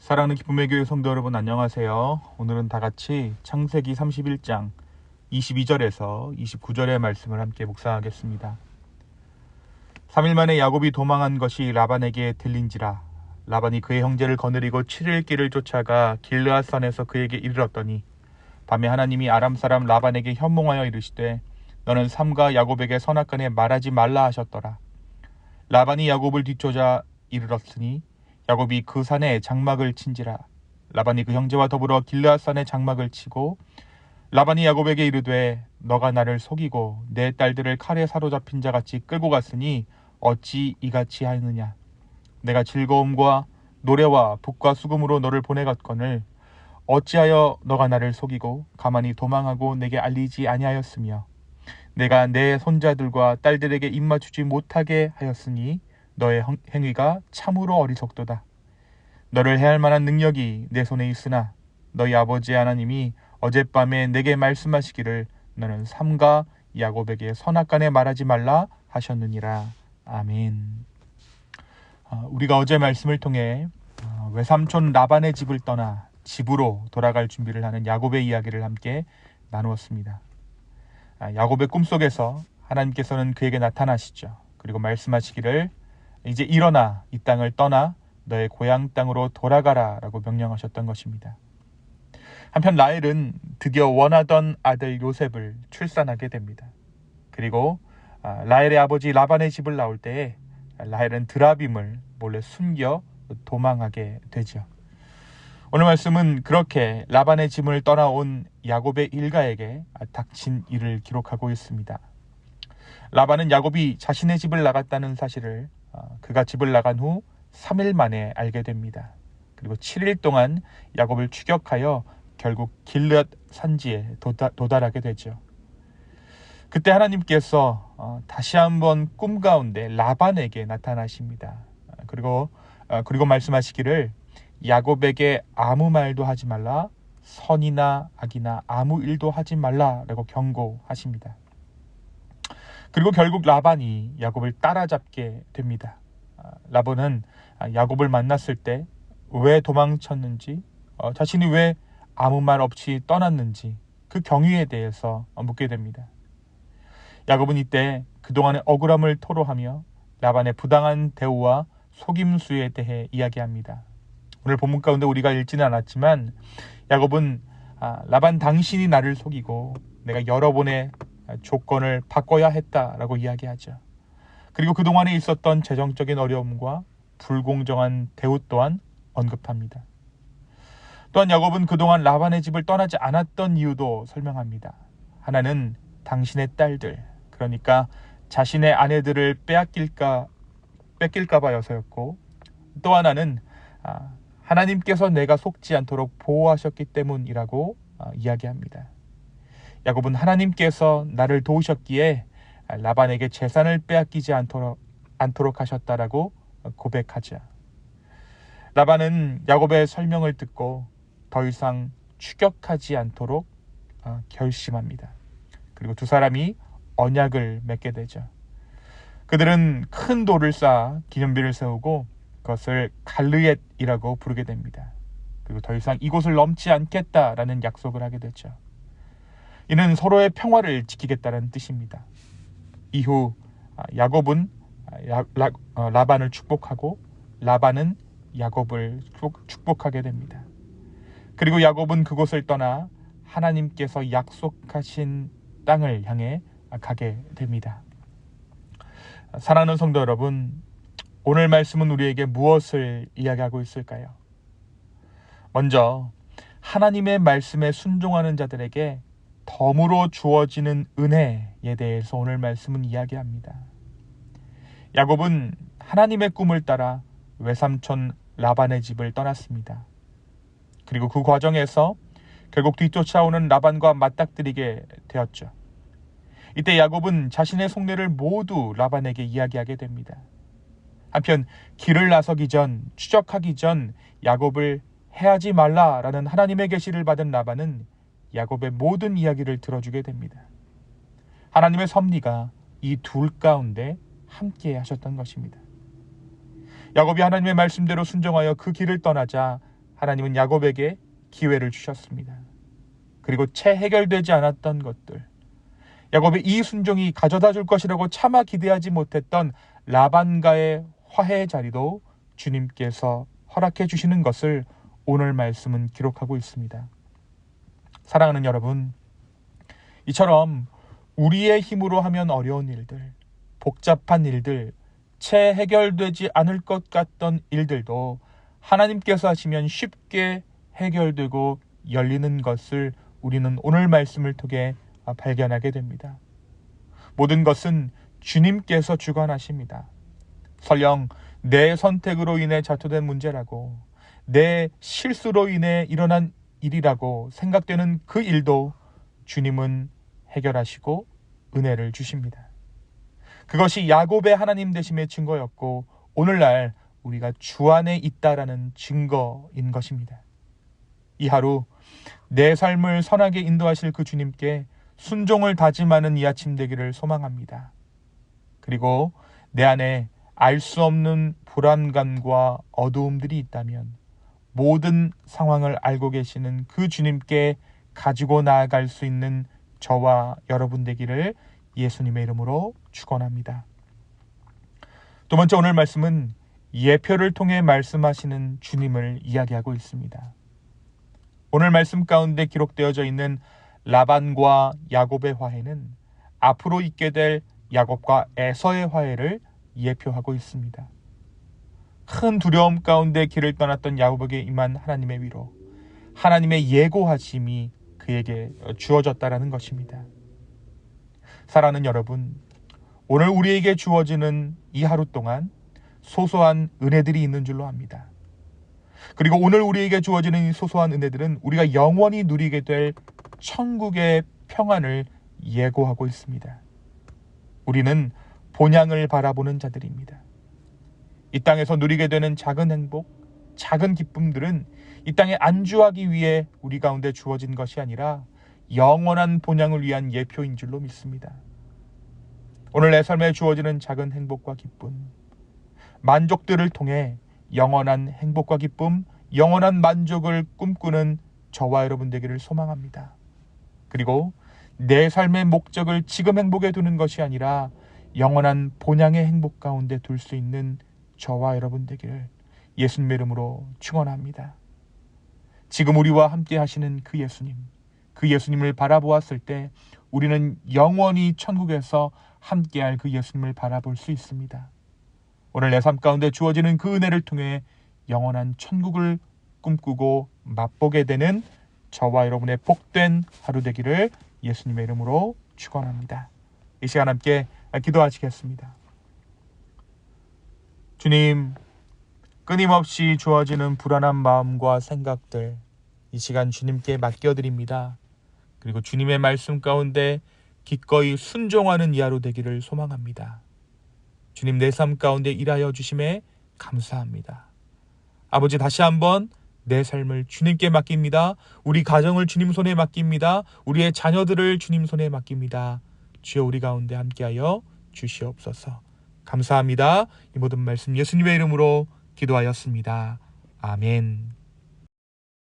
사랑하는 기쁨의 교회 성도 여러분, 안녕하세요. 오늘은 다 같이 창세기 31장 22절에서 29절의 말씀을 함께 묵상하겠습니다. 3일 만에 야곱이 도망한 것이 라반에게 들린지라. 라반이 그의 형제를 거느리고 7일 길을 쫓아가 길르앗산에서 그에게 이르렀더니 밤에 하나님이 아람 사람 라반에게 현몽하여 이르시되 너는 삼가 야곱에게 선악간에 말하지 말라 하셨더라. 라반이 야곱을 뒤쫓아 이르렀으니 야곱이 그 산에 장막을 친지라. 라반이 그 형제와 더불어 길르앗산에 장막을 치고 라반이 야곱에게 이르되 너가 나를 속이고 내 딸들을 칼에 사로잡힌 자같이 끌고 갔으니 어찌 이같이 하느냐. 내가 즐거움과 노래와 북과 수금으로 너를 보내갔거늘 어찌하여 너가 나를 속이고 가만히 도망하고 내게 알리지 아니하였으며 내가 내 손자들과 딸들에게 입맞추지 못하게 하였으니 너의 행위가 참으로 어리석도다. 너를 해할 만한 능력이 내 손에 있으나 너희 아버지 하나님이 어젯밤에 내게 말씀하시기를 너는 삼가 야곱에게 선악간에 말하지 말라 하셨느니라. 아멘. 우리가 어제 말씀을 통해 외삼촌 라반의 집을 떠나 집으로 돌아갈 준비를 하는 야곱의 이야기를 함께 나누었습니다. 야곱의 꿈속에서 하나님께서는 그에게 나타나시죠. 그리고 말씀하시기를 이제 일어나 이 땅을 떠나 너의 고향 땅으로 돌아가라 라고 명령하셨던 것입니다. 한편 라헬은 드디어 원하던 아들 요셉을 출산하게 됩니다. 그리고 라헬의 아버지 라반의 집을 나올 때에 라헬은 드라빔을 몰래 숨겨 도망하게 되죠. 오늘 말씀은 그렇게 라반의 집을 떠나온 야곱의 일가에게 닥친 일을 기록하고 있습니다. 라반은 야곱이 자신의 집을 나갔다는 사실을 그가 집을 나간 후 3일 만에 알게 됩니다. 그리고 7일 동안 야곱을 추격하여 결국 길르앗 산지에 도달하게 되죠. 그때 하나님께서 다시 한번 꿈 가운데 라반에게 나타나십니다. 그리고 말씀하시기를 야곱에게 아무 말도 하지 말라, 선이나 악이나 아무 일도 하지 말라라고 경고하십니다. 그리고 결국 라반이 야곱을 따라잡게 됩니다. 라반은 야곱을 만났을 때 왜 도망쳤는지, 자신이 왜 아무 말 없이 떠났는지 그 경위에 대해서 묻게 됩니다. 야곱은 이때 그동안의 억울함을 토로하며 라반의 부당한 대우와 속임수에 대해 이야기합니다. 오늘 본문 가운데 우리가 읽지는 않았지만 야곱은 라반 당신이 나를 속이고 내가 여러 번의 조건을 바꿔야 했다라고 이야기하죠. 그리고 그동안에 있었던 재정적인 어려움과 불공정한 대우 또한 언급합니다. 또한 야곱은 그동안 라반의 집을 떠나지 않았던 이유도 설명합니다. 하나는 당신의 딸들, 그러니까 자신의 아내들을 뺏길까 봐여서였고, 또 하나는 하나님께서 내가 속지 않도록 보호하셨기 때문이라고 이야기합니다. 야곱은 하나님께서 나를 도우셨기에 라반에게 재산을 빼앗기지 않도록 하셨다라고 고백하죠. 라반은 야곱의 설명을 듣고 더 이상 추격하지 않도록 결심합니다. 그리고 두 사람이 언약을 맺게 되죠. 그들은 큰 돌을 쌓아 기념비를 세우고 그것을 갈르엣이라고 부르게 됩니다. 그리고 더 이상 이곳을 넘지 않겠다라는 약속을 하게 되죠. 이는 서로의 평화를 지키겠다는 뜻입니다. 이후 야곱은 라반을 축복하고 라반은 야곱을 축복하게 됩니다. 그리고 야곱은 그곳을 떠나 하나님께서 약속하신 땅을 향해 가게 됩니다. 사랑하는 성도 여러분, 오늘 말씀은 우리에게 무엇을 이야기하고 있을까요? 먼저 하나님의 말씀에 순종하는 자들에게 덤으로 주어지는 은혜에 대해서 오늘 말씀은 이야기합니다. 야곱은 하나님의 꿈을 따라 외삼촌 라반의 집을 떠났습니다. 그리고 그 과정에서 결국 뒤쫓아오는 라반과 맞닥뜨리게 되었죠. 이때 야곱은 자신의 속내를 모두 라반에게 이야기하게 됩니다. 한편 길을 나서기 전, 추적하기 전 야곱을 해하지 말라라는 하나님의 계시를 받은 라반은 야곱의 모든 이야기를 들어주게 됩니다. 하나님의 섭리가 이 둘 가운데 함께 하셨던 것입니다. 야곱이 하나님의 말씀대로 순종하여 그 길을 떠나자 하나님은 야곱에게 기회를 주셨습니다. 그리고 채 해결되지 않았던 것들, 야곱의 이 순종이 가져다 줄 것이라고 차마 기대하지 못했던 라반과의 화해 자리도 주님께서 허락해 주시는 것을 오늘 말씀은 기록하고 있습니다. 사랑하는 여러분, 이처럼 우리의 힘으로 하면 어려운 일들, 복잡한 일들, 채 해결되지 않을 것 같던 일들도 하나님께서 하시면 쉽게 해결되고 열리는 것을 우리는 오늘 말씀을 통해 발견하게 됩니다. 모든 것은 주님께서 주관하십니다. 설령 내 선택으로 인해 자초된 문제라고, 내 실수로 인해 일어난 일이라고 생각되는 그 일도 주님은 해결하시고 은혜를 주십니다. 그것이 야곱의 하나님 되심의 증거였고 오늘날 우리가 주 안에 있다라는 증거인 것입니다. 이 하루 내 삶을 선하게 인도하실 그 주님께 순종을 다짐하는 이 아침 되기를 소망합니다. 그리고 내 안에 알 수 없는 불안감과 어두움들이 있다면 모든 상황을 알고 계시는 그 주님께 가지고 나아갈 수 있는 저와 여러분 되기를 예수님의 이름으로 축원합니다. 두 번째, 오늘 말씀은 예표를 통해 말씀하시는 주님을 이야기하고 있습니다. 오늘 말씀 가운데 기록되어져 있는 라반과 야곱의 화해는 앞으로 있게 될 야곱과 에서의 화해를 예표하고 있습니다. 큰 두려움 가운데 길을 떠났던 야곱에게 임한 하나님의 위로, 하나님의 예고하심이 그에게 주어졌다라는 것입니다. 사랑하는 여러분, 오늘 우리에게 주어지는 이 하루 동안 소소한 은혜들이 있는 줄로 압니다. 그리고 오늘 우리에게 주어지는 이 소소한 은혜들은 우리가 영원히 누리게 될 천국의 평안을 예고하고 있습니다. 우리는 본향을 바라보는 자들입니다. 이 땅에서 누리게 되는 작은 행복, 작은 기쁨들은 이 땅에 안주하기 위해 우리 가운데 주어진 것이 아니라 영원한 본향을 위한 예표인 줄로 믿습니다. 오늘 내 삶에 주어지는 작은 행복과 기쁨, 만족들을 통해 영원한 행복과 기쁨, 영원한 만족을 꿈꾸는 저와 여러분 되기를 소망합니다. 그리고 내 삶의 목적을 지금 행복에 두는 것이 아니라 영원한 본향의 행복 가운데 둘 수 있는 저와 여러분 되기를 예수님의 이름으로 축원합니다. 지금 우리와 함께 하시는 그 예수님, 그 예수님을 바라보았을 때 우리는 영원히 천국에서 함께할 그 예수님을 바라볼 수 있습니다. 오늘 내 삶 가운데 주어지는 그 은혜를 통해 영원한 천국을 꿈꾸고 맛보게 되는 저와 여러분의 복된 하루 되기를 예수님의 이름으로 축원합니다. 이 시간 함께 기도하시겠습니다. 주님, 끊임없이 주어지는 불안한 마음과 생각들, 이 시간 주님께 맡겨드립니다. 그리고 주님의 말씀 가운데 기꺼이 순종하는 이 하루 되기를 소망합니다. 주님, 내 삶 가운데 일하여 주심에 감사합니다. 아버지, 다시 한번 내 삶을 주님께 맡깁니다. 우리 가정을 주님 손에 맡깁니다. 우리의 자녀들을 주님 손에 맡깁니다. 주여, 우리 가운데 함께하여 주시옵소서. 감사합니다. 이 모든 말씀 예수님의 이름으로 기도하였습니다. 아멘.